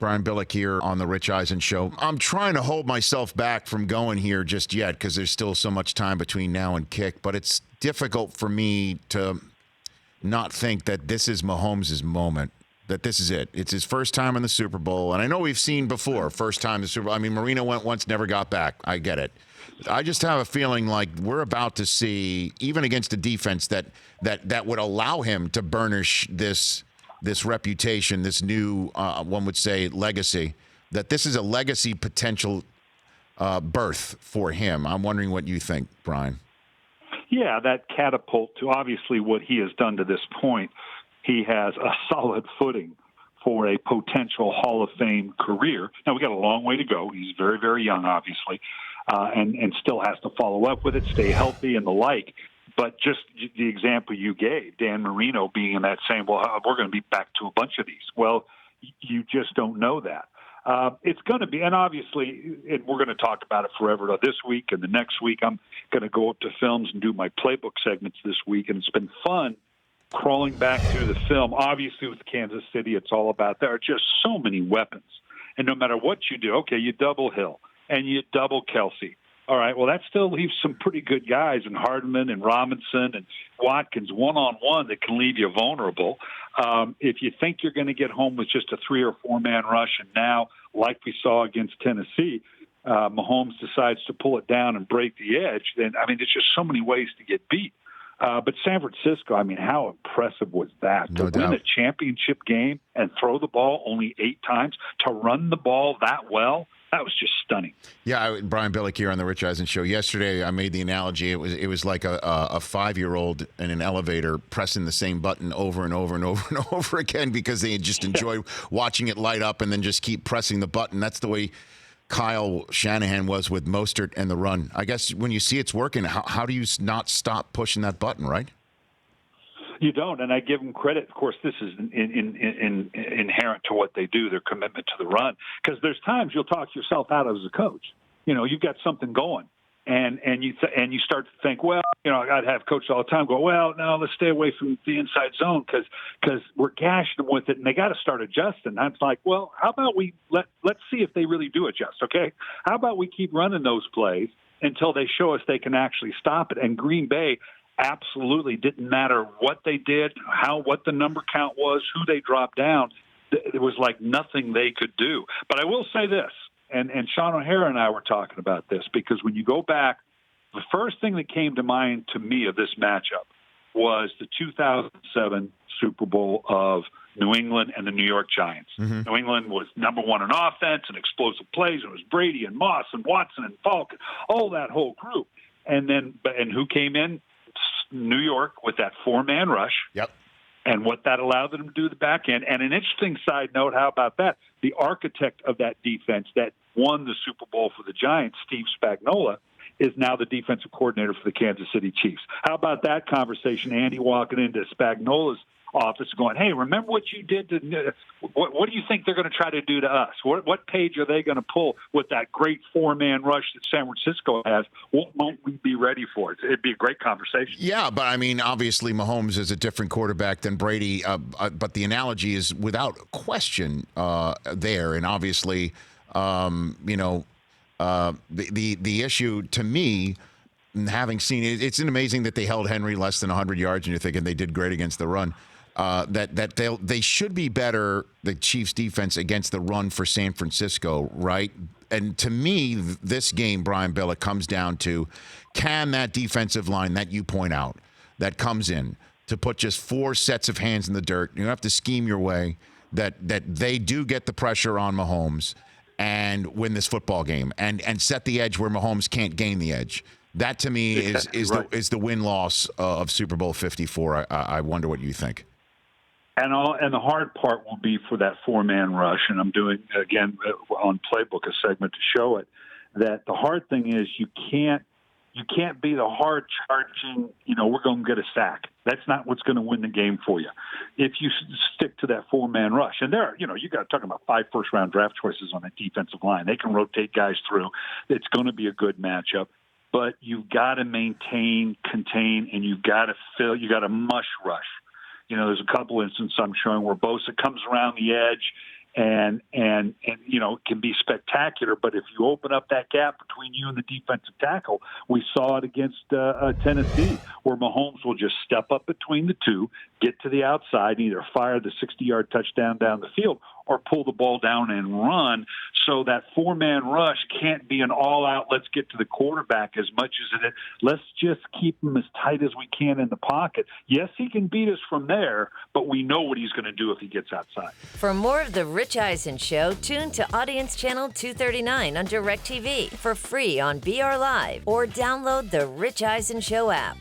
Brian Billick here on the Rich Eisen Show. I'm trying to hold myself back from going here just yet because there's still so much time between now and kick, but it's difficult for me to not think that this is Mahomes' moment, that this is it. It's his first time in the Super Bowl, and I know we've seen before, first time in the Super Bowl. I mean, Marino went once, never got back. I get it. I just have a feeling like we're about to see, even against a defense that would allow him to burnish this reputation, this new, one would say, legacy, that this is a legacy potential birth for him. I'm wondering what you think, Brian. Yeah, that catapult to obviously what he has done to this point. He has a solid footing for a potential Hall of Fame career. Now, we got a long way to go. He's very, very young, obviously, and still has to follow up with it, stay healthy and the like. But just the example you gave, Dan Marino being in that same, well, we're going to be back to a bunch of these. Well, you just don't know that. It's going to be, and obviously, and we're going to talk about it forever this week and the next week. I'm going to go up to films and do my playbook segments this week, and it's been fun crawling back through the film. Obviously, with Kansas City, it's all about there are just so many weapons. And no matter what you do, okay, you double Hill and you double Kelsey. All right, well, that still leaves some pretty good guys in Hardman and Robinson and Watkins one-on-one that can leave you vulnerable. If you think you're going to get home with just a 3 or 4-man rush, and now, like we saw against Tennessee, Mahomes decides to pull it down and break the edge, then, I mean, there's just so many ways to get beat. But San Francisco, I mean, how impressive was that? No to doubt. win a championship game and throw the ball only 8 times, to run the ball that well, that was just stunning. Yeah, Brian Billick here on the Rich Eisen Show. Yesterday, I made the analogy. It was like a 5-year-old in an elevator pressing the same button over and over and over and over again because they just enjoy watching it light up and then just keep pressing the button. That's the way Kyle Shanahan was with Mostert and the run. I guess when you see it's working, how do you not stop pushing that button, right? You don't, and I give them credit. Of course, this is inherent to what they do, their commitment to the run. Because there's times you'll talk yourself out as a coach. You know, you've got something going, and you start to think, well, you know, I'd have coaches all the time go, well, no, let's stay away from the inside zone because we're gashing them with it, and they got to start adjusting. I'm like, well, how about we let's see if they really do adjust, okay? How about we keep running those plays until they show us they can actually stop it? And Green Bay absolutely didn't matter what they did, what the number count was, who they dropped down. It was like nothing they could do. But I will say this, and Sean O'Hara and I were talking about this, because when you go back, the first thing that came to mind to me of this matchup was the 2007 Super Bowl of New England and the New York Giants. Mm-hmm. New England was number one in offense and explosive plays. It was Brady and Moss and Watson and Falk, all that whole group. And who came in? New York with that 4-man rush. Yep. And what that allowed them to do the back end. And an interesting side note, how about that? The architect of that defense that won the Super Bowl for the Giants, Steve Spagnuolo, is now the defensive coordinator for the Kansas City Chiefs. How about that conversation? Andy walking into Spagnuolo's office going, hey, remember what you did to what do you think they're going to try to do to us? What page are they going to pull with that great 4-man rush that San Francisco has? What might we be ready for? It'd be a great conversation. Yeah, but I mean, obviously Mahomes is a different quarterback than Brady, but the analogy is without question there. And obviously, the issue to me, having seen it, it's amazing that they held Henry less than 100 yards, and you're thinking they did great against the run. That they should be better, the Chiefs defense, against the run for San Francisco, right? And to me, this game, Brian Billick, comes down to, can that defensive line that you point out, that comes in to put just 4 sets of hands in the dirt, you have to scheme your way, that they do get the pressure on Mahomes and win this football game and set the edge where Mahomes can't gain the edge. That to me is the win-loss of Super Bowl 54. I wonder what you think. And the hard part will be for that 4-man rush, and I'm doing, again, on Playbook, a segment to show it, that the hard thing is you can't be the hard-charging, we're going to get a sack. That's not what's going to win the game for you. If you stick to that 4-man rush, and there, you got talking about 5 first-round draft choices on that defensive line. They can rotate guys through. It's going to be a good matchup. But you've got to maintain, contain, and you've got to fill. You got to mush rush. There's a couple instances I'm showing where Bosa comes around the edge and it can be spectacular. But if you open up that gap between you and the defensive tackle, we saw it against Tennessee, where Mahomes will just step up between the two, get to the outside, either fire the 60-yard touchdown down the field or pull the ball down and run. So that four-man rush can't be an all-out, let's get to the quarterback as much as it is. Let's just keep him as tight as we can in the pocket. Yes, he can beat us from there, but we know what he's going to do if he gets outside. For more of The Rich Eisen Show, tune to Audience Channel 239 on DirecTV for free on BR Live or download the Rich Eisen Show app.